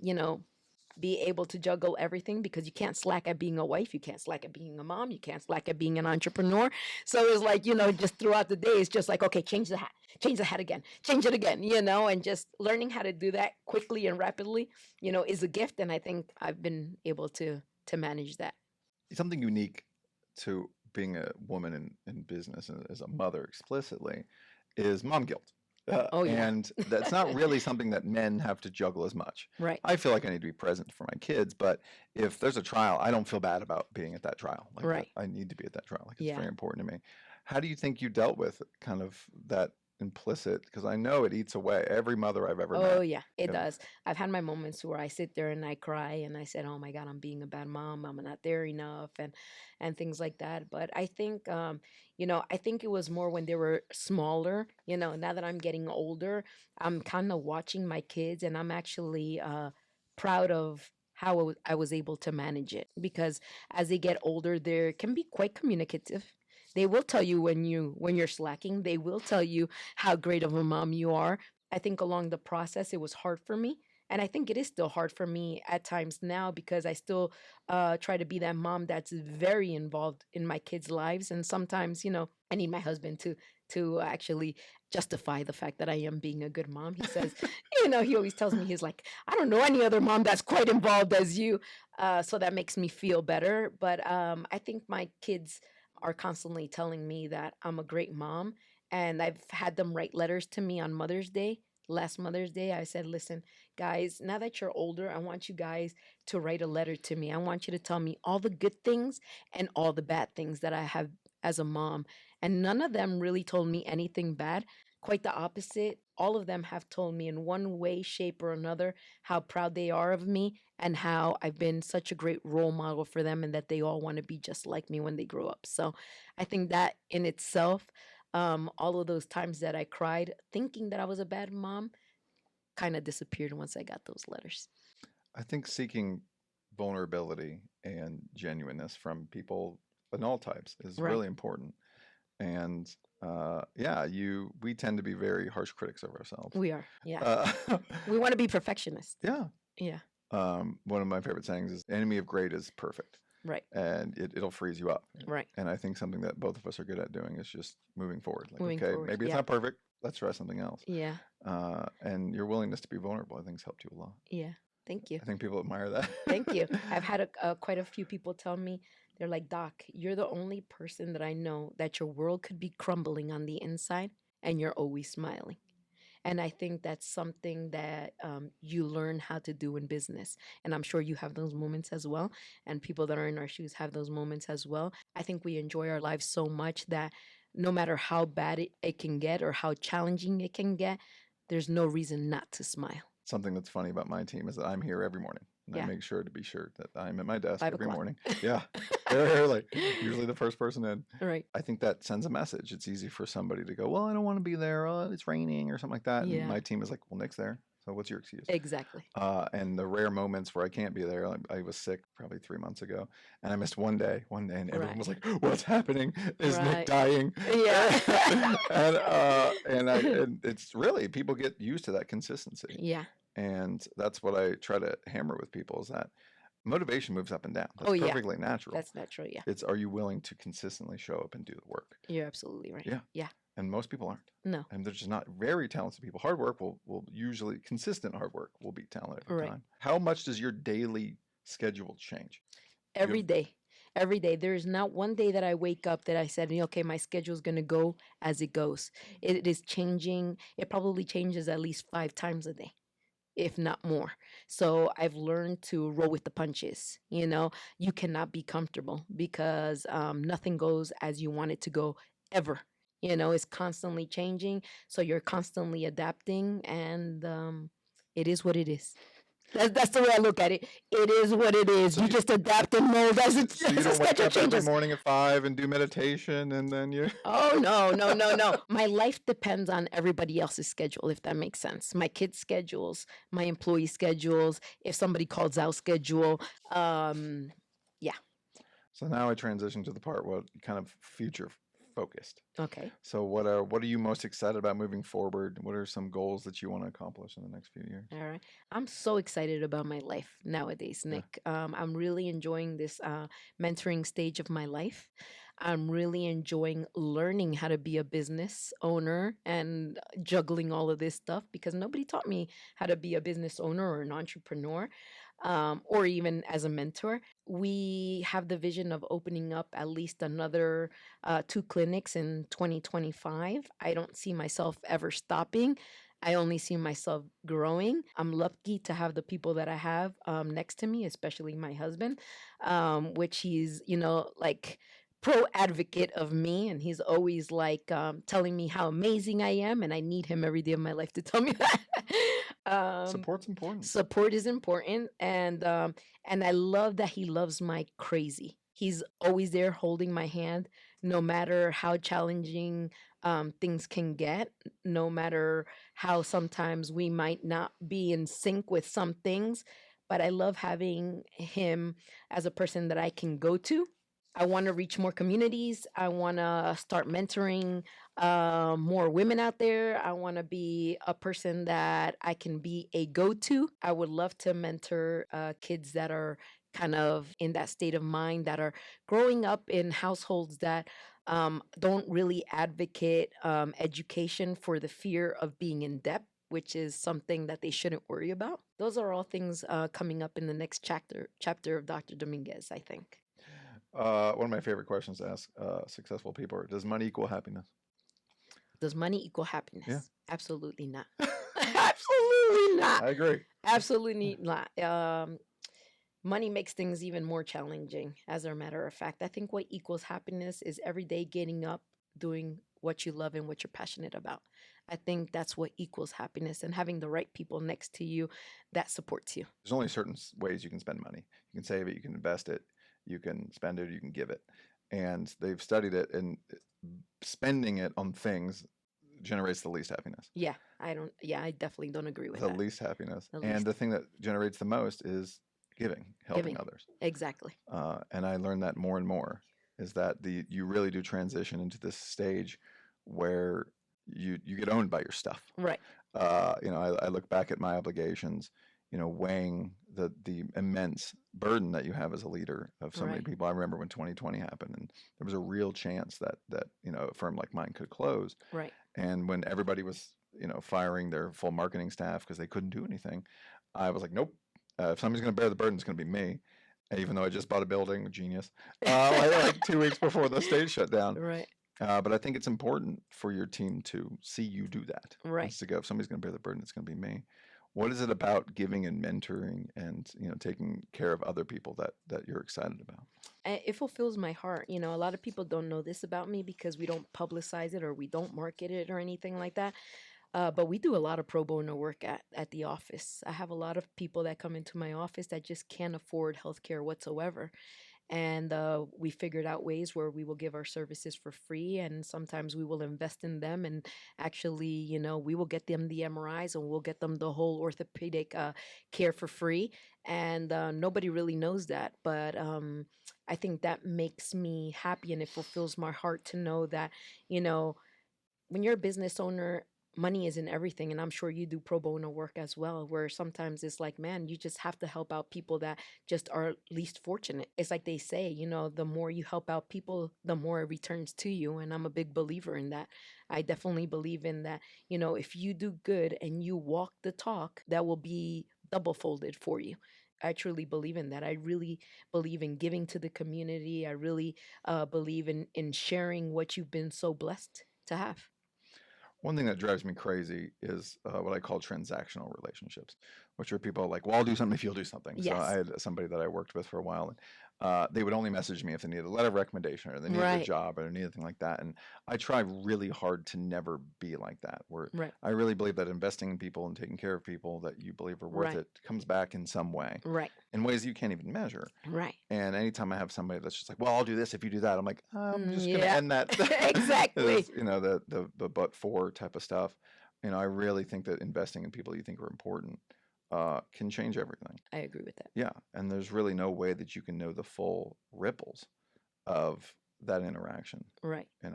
Speaker 3: be able to juggle everything, because you can't slack at being a wife, you can't slack at being a mom, you can't slack at being an entrepreneur. So it's like, just throughout the day, it's just like, okay, change the hat again, change it again, and just learning how to do that quickly and rapidly, is a gift. And I think I've been able to manage that.
Speaker 2: Something unique to being a woman in business and as a mother explicitly is mom guilt.
Speaker 3: Oh, yeah.
Speaker 2: And that's not really something that men have to juggle as much.
Speaker 3: Right.
Speaker 2: I feel like I need to be present for my kids, but if there's a trial, I don't feel bad about being at that trial. Like,
Speaker 3: Right.
Speaker 2: I need to be at that trial. Like, it's
Speaker 3: Yeah.
Speaker 2: very important to me. How do you think you dealt with kind of that implicit? Because I know it eats away every mother I've ever met.
Speaker 3: Oh, yeah, it
Speaker 2: Yeah.
Speaker 3: does. I've had my moments where I sit there and I cry and I said, "Oh my God, I'm being a bad mom. I'm not there enough," and things like that. But I think, I think it was more when they were smaller. Now that I'm getting older, I'm kind of watching my kids, and I'm actually proud of how I was able to manage it, because as they get older, they can be quite communicative. They will tell you when you're slacking. They will tell you how great of a mom you are. I think along the process, it was hard for me. And I think it is still hard for me at times now, because I still try to be that mom that's very involved in my kids' lives. And sometimes, I need my husband to actually justify the fact that I am being a good mom. He says, he always tells me, he's like, "I don't know any other mom that's quite involved as you." So that makes me feel better. But I think my kids are constantly telling me that I'm a great mom. And I've had them write letters to me on Mother's Day. Last Mother's Day, I said, "Listen, guys, now that you're older, I want you guys to write a letter to me. I want you to tell me all the good things and all the bad things that I have as a mom." And none of them really told me anything bad. Quite the opposite. All of them have told me in one way, shape, or another how proud they are of me and how I've been such a great role model for them, and that they all want to be just like me when they grow up. So I think that in itself, all of those times that I cried thinking that I was a bad mom kind of disappeared once I got those letters.
Speaker 2: I think seeking vulnerability and genuineness from people in all types is
Speaker 3: Right.
Speaker 2: really important. And yeah, we tend to be very harsh critics of ourselves.
Speaker 3: We are. Yeah.
Speaker 2: Uh,
Speaker 3: We want to be perfectionists.
Speaker 2: yeah.
Speaker 3: Yeah.
Speaker 2: One of my favorite sayings is enemy of great is perfect.
Speaker 3: Right.
Speaker 2: And it'll freeze you up.
Speaker 3: Right.
Speaker 2: And I think something that both of us are good at doing is just moving forward. Like,
Speaker 3: Moving
Speaker 2: okay,
Speaker 3: forward.
Speaker 2: maybe it's
Speaker 3: Yeah.
Speaker 2: not perfect. Let's try something else.
Speaker 3: Yeah.
Speaker 2: And your willingness to be vulnerable, I think, has helped you a lot.
Speaker 3: Yeah. Thank you.
Speaker 2: I think people admire that.
Speaker 3: Thank you. I've had quite a few people tell me, they're like, "Doc, you're the only person that I know that your world could be crumbling on the inside and you're always smiling." And I think that's something that you learn how to do in business. And I'm sure you have those moments as well. And people that are in our shoes have those moments as well. I think we enjoy our lives so much that no matter how bad it can get or how challenging it can get, there's no reason not to smile.
Speaker 2: something that's funny about my team is that I'm here every morning, and I
Speaker 3: Yeah.
Speaker 2: make sure that I'm at my desk
Speaker 3: 5
Speaker 2: every
Speaker 3: o'clock.
Speaker 2: morning. Yeah, very early, usually the first person in.
Speaker 3: Right.
Speaker 2: I think that sends a message. It's easy for somebody to go, well, I don't want to be there. Oh, it's raining or something like that. And
Speaker 3: Yeah.
Speaker 2: my team is like, well, Nick's there. So what's your excuse?
Speaker 3: Exactly.
Speaker 2: And the rare moments where I can't be there, I was sick probably 3 months ago, and I missed one day, and everyone was like, "What's happening? Is Nick
Speaker 3: Right.
Speaker 2: dying?"
Speaker 3: Yeah.
Speaker 2: And it's really, people get used to that consistency,
Speaker 3: Yeah.
Speaker 2: and that's what I try to hammer with people, is that motivation moves up and down. That's
Speaker 3: Oh, yeah.
Speaker 2: perfectly natural.
Speaker 3: That's natural. Yeah.
Speaker 2: It's, are you willing to consistently show up and do the work?
Speaker 3: You're absolutely right.
Speaker 2: Yeah.
Speaker 3: Yeah.
Speaker 2: And most people aren't.
Speaker 3: No.
Speaker 2: And they're just not very talented people. Hard work will usually, consistent hard work will beat talent every
Speaker 3: Right.
Speaker 2: time. How much does your daily schedule change?
Speaker 3: Every
Speaker 2: have-
Speaker 3: day. Every day. There's not one day that I wake up that I said, okay, my schedule's going to go as it goes. It is changing. It probably changes at least 5 times a day, if not more. So I've learned to roll with the punches. You cannot be comfortable because nothing goes as you want it to go ever. It's constantly changing. So you're constantly adapting, and it is what it is. That's the way I look at it. It is what it is.
Speaker 2: So
Speaker 3: you
Speaker 2: you-
Speaker 3: just adapt and mold as it
Speaker 2: So you
Speaker 3: as the
Speaker 2: don't wake
Speaker 3: schedule
Speaker 2: up every
Speaker 3: changes.
Speaker 2: morning at 5 and do meditation, and then you...
Speaker 3: Oh, no. My life depends on everybody else's schedule, if that makes sense. My kids' schedules, my employee schedules, if somebody calls out schedule.
Speaker 2: So now I transition to the part, what kind of future focused.
Speaker 3: Okay.
Speaker 2: So what are you most excited about moving forward? What are some goals that you want to accomplish in the next few years?
Speaker 3: All right. I'm so excited about my life nowadays,
Speaker 2: Yeah.
Speaker 3: Nick. I'm really enjoying this mentoring stage of my life. I'm really enjoying learning how to be a business owner and juggling all of this stuff, because nobody taught me how to be a business owner or an entrepreneur, or even as a mentor. We have the vision of opening up at least another 2 clinics in 2025. I don't see myself ever stopping. I only see myself growing. I'm lucky to have the people that I have next to me, especially my husband, which he's, like pro advocate of me. And he's always like telling me how amazing I am. And I need him every day of my life to tell me that.
Speaker 2: Support's important.
Speaker 3: Support is important. And I love that he loves my crazy. He's always there holding my hand, no matter how challenging things can get, no matter how sometimes we might not be in sync with some things. But I love having him as a person that I can go to. I want to reach more communities. I want to start mentoring more women out there. I want to be a person that I can be a go to. I would love to mentor kids that are kind of in that state of mind, that are growing up in households that don't really advocate education for the fear of being in debt, which is something that they shouldn't worry about. Those are all things coming up in the next chapter of Dr. Dominguez, I think.
Speaker 2: One of my favorite questions to ask successful people are, does money equal happiness?
Speaker 3: Does money equal happiness?
Speaker 2: Yeah.
Speaker 3: Absolutely not. Absolutely not.
Speaker 2: I agree.
Speaker 3: Absolutely not. Money makes things even more challenging, as a matter of fact. I think what equals happiness is every day getting up, doing what you love and what you're passionate about. I think that's what equals happiness, and having the right people next to you that supports you.
Speaker 2: There's only certain ways you can spend money. You can save it, you can invest it, you can spend it, you can give it. And they've studied it, and spending it on things generates the least happiness.
Speaker 3: Yeah, I definitely don't agree with
Speaker 2: The
Speaker 3: that.
Speaker 2: least happiness.
Speaker 3: The
Speaker 2: And
Speaker 3: least.
Speaker 2: the thing that generates the most is giving, helping
Speaker 3: Giving.
Speaker 2: others.
Speaker 3: Exactly.
Speaker 2: And I learned that more and more, is that you really do transition into this stage where you get owned by your stuff.
Speaker 3: Right.
Speaker 2: I look back at my obligations, weighing the immense burden that you have as a leader of so many
Speaker 3: Right.
Speaker 2: people. I remember when 2020 happened, and there was a real chance that a firm like mine could close.
Speaker 3: Right.
Speaker 2: And when everybody was firing their full marketing staff because they couldn't do anything, I was like, nope. If somebody's going to bear the burden, it's going to be me. Even though I just bought a building, genius, like 2 weeks before the state shut down.
Speaker 3: Right.
Speaker 2: But I think it's important for your team to see you do that.
Speaker 3: Right.
Speaker 2: It's to go, if somebody's going to bear the burden, it's going to be me. What is it about giving and mentoring and taking care of other people that you're excited about?
Speaker 3: It fulfills my heart. A lot of people don't know this about me because we don't publicize it or we don't market it or anything like that. But we do a lot of pro bono work at the office. I have a lot of people that come into my office that just can't afford healthcare whatsoever. And we figured out ways where we will give our services for free, and sometimes we will invest in them, and actually, we will get them the MRIs, and we'll get them the whole orthopedic care for free. And nobody really knows that, but I think that makes me happy, and it fulfills my heart to know that, you know when you're a business owner, money isn't everything. And I'm sure you do pro bono work as well, where sometimes it's like, man, you just have to help out people that just are least fortunate. It's like they say, the more you help out people, the more it returns to you. And I'm a big believer in that. I definitely believe in that. If you do good and you walk the talk, that will be double folded for you. I truly believe in that. I really believe in giving to the community. I really believe in sharing what you've been so blessed to have.
Speaker 2: One thing that drives me crazy is what I call transactional relationships, which are people like, well, I'll do something if you'll do something. So I
Speaker 3: Yes.
Speaker 2: had somebody that I worked with for a while, and they would only message me if they needed a letter of recommendation or they needed a
Speaker 3: Right.
Speaker 2: job or anything like that. And I try really hard to never be like that, where
Speaker 3: Right.
Speaker 2: I really believe that investing in people and taking care of people that you believe are worth
Speaker 3: Right.
Speaker 2: it comes back in some way,
Speaker 3: Right.
Speaker 2: in ways you can't even measure.
Speaker 3: Right.
Speaker 2: And anytime I have somebody that's just like, well, I'll do this if you do that, I'm like, I'm just going to
Speaker 3: Yeah.
Speaker 2: end that.
Speaker 3: Exactly.
Speaker 2: Is, the but for type of stuff. I really think that investing in people you think are important can change everything.
Speaker 3: I agree with that.
Speaker 2: Yeah. And there's really no way that you can know the full ripples of that interaction.
Speaker 3: Right.
Speaker 2: And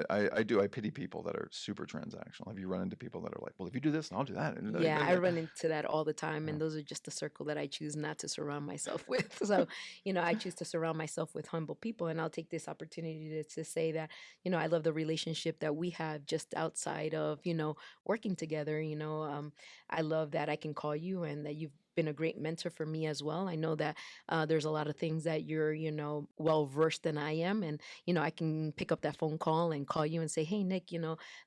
Speaker 2: I pity people that are super transactional. Have you run into people that are like, well, if you do this and I'll do that?
Speaker 3: Yeah, I run into that all the time,
Speaker 2: Yeah.
Speaker 3: and those are just the circle that I choose not to surround myself with. So, I choose to surround myself with humble people, and I'll take this opportunity to say that, I love the relationship that we have just outside of, working together. I love that I can call you and that you've been a great mentor for me as well. I know that there's a lot of things that you're, well versed than I am, and I can pick up that phone call and call you and say, hey, Nick,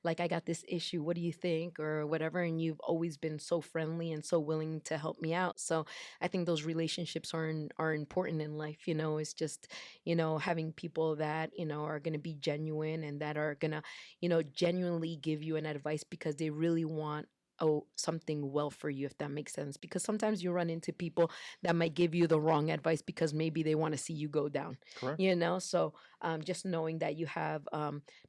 Speaker 3: like I got this issue, what do you think, or whatever. And you've always been so friendly and so willing to help me out. So I think those relationships are important in life. It's just, having people that are going to be genuine and that are going to genuinely give you an advice because they really want something well for you, if that makes sense. Because sometimes you run into people that might give you the wrong advice because maybe they want to see you go down.
Speaker 2: Correct.
Speaker 3: So just knowing that you have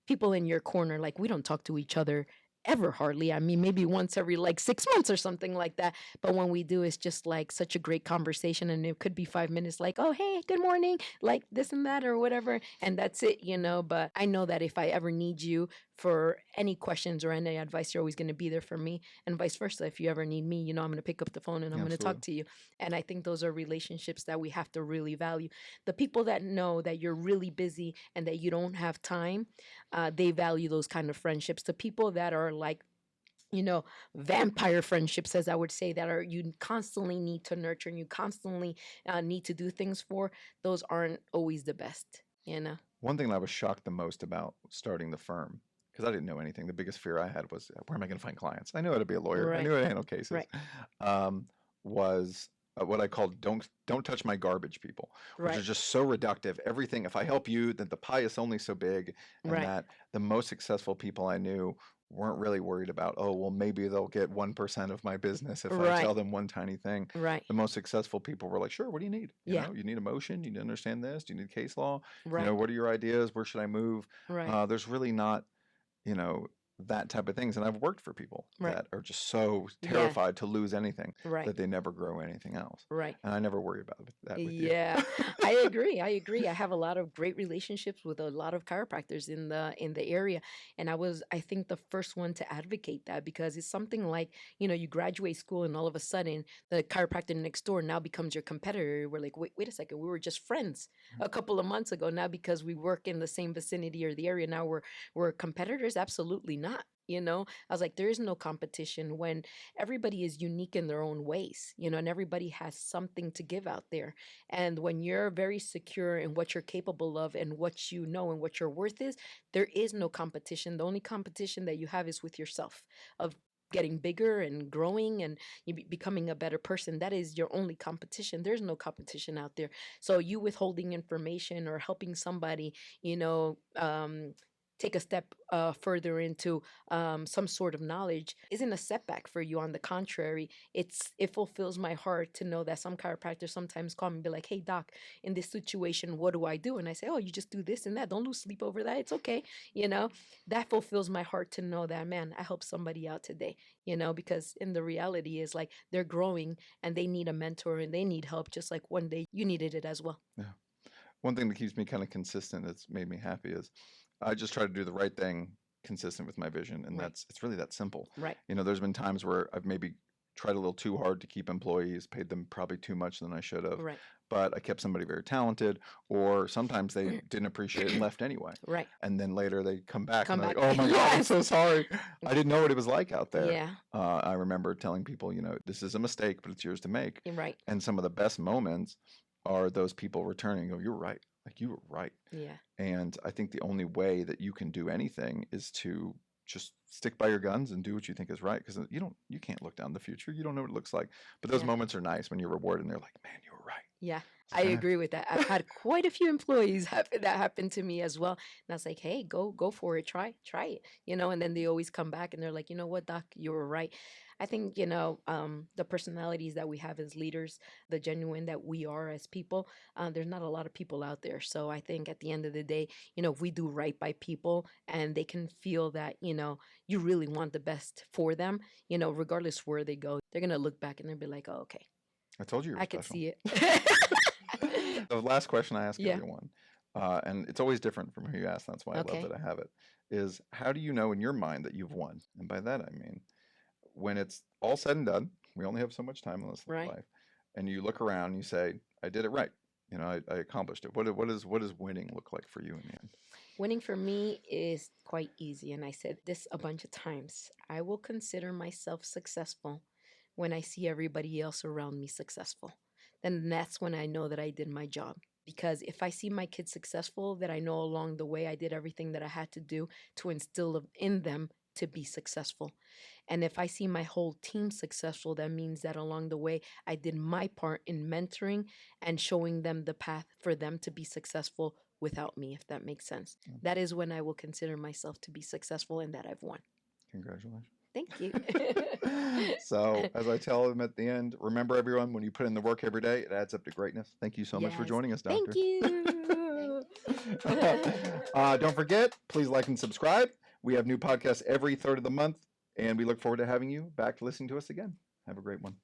Speaker 3: people in your corner. Like, we don't talk to each other ever, hardly. I mean, maybe once every like 6 months or something like that. But when we do, it's just like such a great conversation, and it could be 5 minutes, like, oh, hey, good morning, like this and that or whatever, and that's it. But I know that if I ever need you for any questions or any advice, you're always going to be there for me, and vice versa. If you ever need me, I'm going to pick up the phone and I'm going to talk to you. And I think those are relationships that we have to really value. The people that know that you're really busy and that you don't have time, they value those kind of friendships. The people that are like, vampire friendships, as I would say, that are you constantly need to nurture and you constantly need to do things for, those aren't always the best.
Speaker 2: One thing that I was shocked the most about starting the firm, because I didn't know anything, the biggest fear I had was, where am I going to find clients? I knew how to be a lawyer. I
Speaker 3: Right.
Speaker 2: knew how to handle cases.
Speaker 3: Right.
Speaker 2: Was what I called don't touch my garbage people, which
Speaker 3: Right.
Speaker 2: are just so reductive. Everything, if I help you, then the pie is only so big, and
Speaker 3: Right.
Speaker 2: that the most successful people I knew weren't really worried about, oh, well, maybe they'll get 1% of my business if I
Speaker 3: Right.
Speaker 2: tell them one tiny thing.
Speaker 3: Right.
Speaker 2: The most successful people were like, sure, what do you need?
Speaker 3: Yeah.
Speaker 2: You need a motion, you need to understand this, do you need case law?
Speaker 3: Right.
Speaker 2: What are your ideas? Where should I move?
Speaker 3: Right.
Speaker 2: There's really not, you know, that type of things. And I've worked for people
Speaker 3: Right.
Speaker 2: that are just so
Speaker 3: Yeah.
Speaker 2: terrified to lose anything
Speaker 3: Right.
Speaker 2: that they never grow anything else.
Speaker 3: Right.
Speaker 2: And I never worry about that with you.
Speaker 3: Yeah, I agree. I agree. I have a lot of great relationships with a lot of chiropractors in the area, and I think the first one to advocate that, because it's something like, you graduate school and all of a sudden the chiropractor next door now becomes your competitor. We're like, wait a second, we were just friends a couple of months ago. Now because we work in the same vicinity or the area, now we're competitors? Absolutely not. I was like, there is no competition when everybody is unique in their own ways, and everybody has something to give out there. And when you're very secure in what you're capable of and what you know and what your worth is, there is no competition. The only competition that you have is with yourself, of getting bigger and growing and becoming a better person. That is your only competition. There's no competition out there. So you withholding information or helping somebody, take a step further into some sort of knowledge isn't a setback for you. On the contrary, it fulfills my heart to know that some chiropractors sometimes call me and be like, "Hey doc, in this situation, what do I do?" And I say, "Oh, you just do this and that. Don't lose sleep over that. It's okay." You know, that fulfills my heart to know that, man, I helped somebody out today. Because in the reality is like they're growing and they need a mentor and they need help, just like one day you needed it as well.
Speaker 2: Yeah. One thing that keeps me kind of consistent, that's made me happy, is I just try to do the right thing consistent with my vision, and
Speaker 3: Right.
Speaker 2: it's really that simple.
Speaker 3: Right.
Speaker 2: There's been times where I've maybe tried a little too hard to keep employees, paid them probably too much than I should have,
Speaker 3: Right.
Speaker 2: but I kept somebody very talented, or sometimes they didn't appreciate it and left anyway.
Speaker 3: Right.
Speaker 2: And then later they come back
Speaker 3: Come
Speaker 2: and they're
Speaker 3: back.
Speaker 2: like, "Oh my God, I'm
Speaker 3: Yes.
Speaker 2: so sorry. I didn't know what it was like out there."
Speaker 3: Yeah.
Speaker 2: I remember telling people, this is a mistake, but it's yours to make.
Speaker 3: Right.
Speaker 2: And some of the best moments are those people returning and go, "You're right. Like, you were right."
Speaker 3: Yeah.
Speaker 2: And I think the only way that you can do anything is to just stick by your guns and do what you think is right, because you can't look down the future. You don't know what it looks like. But those
Speaker 3: Yeah.
Speaker 2: moments are nice when you're rewarded and they're like, "Man, you were right."
Speaker 3: Yeah,
Speaker 2: It's
Speaker 3: I
Speaker 2: like,
Speaker 3: agree with that. I've had quite a few employees that happened to me as well. And I was like, "Hey, go for it. Try it." And then they always come back and they're like, "You know what, doc, you were right." I think, the personalities that we have as leaders, the genuine that we are as people, there's not a lot of people out there. So I think at the end of the day, if we do right by people and they can feel that, you really want the best for them, regardless where they go, they're going to look back and they'll be like, "Oh, okay,
Speaker 2: I told you you were
Speaker 3: I could
Speaker 2: special.
Speaker 3: see it."
Speaker 2: The last question I ask
Speaker 3: Yeah.
Speaker 2: everyone, and it's always different from who you ask, that's why I love
Speaker 3: Okay.
Speaker 2: that I have it, is how do you know in your mind that you've won? And by that I mean, when it's all said and done, we only have so much time in this
Speaker 3: Right.
Speaker 2: life, and you look around and you say, "I did it right. I accomplished it." What does winning look like for you in the end?
Speaker 3: Winning for me is quite easy, and I said this a bunch of times. I will consider myself successful when I see everybody else around me successful. Then that's when I know that I did my job. Because if I see my kids successful, that I know along the way I did everything that I had to do to instill in them to be successful. And if I see my whole team successful, that means that along the way I did my part in mentoring and showing them the path for them to be successful without me, if that makes sense.
Speaker 2: Yeah.
Speaker 3: That is when I will consider myself to be successful and that I've won.
Speaker 2: Congratulations.
Speaker 3: Thank you.
Speaker 2: So, as I tell them at the end, remember everyone, when you put in the work every day, it adds up to greatness. Thank you so much for
Speaker 3: Yes.
Speaker 2: joining us, Doctor.
Speaker 3: Thank you.
Speaker 2: Don't forget, please like and subscribe. We have new podcasts every third of the month, and we look forward to having you back listening to us again. Have a great one.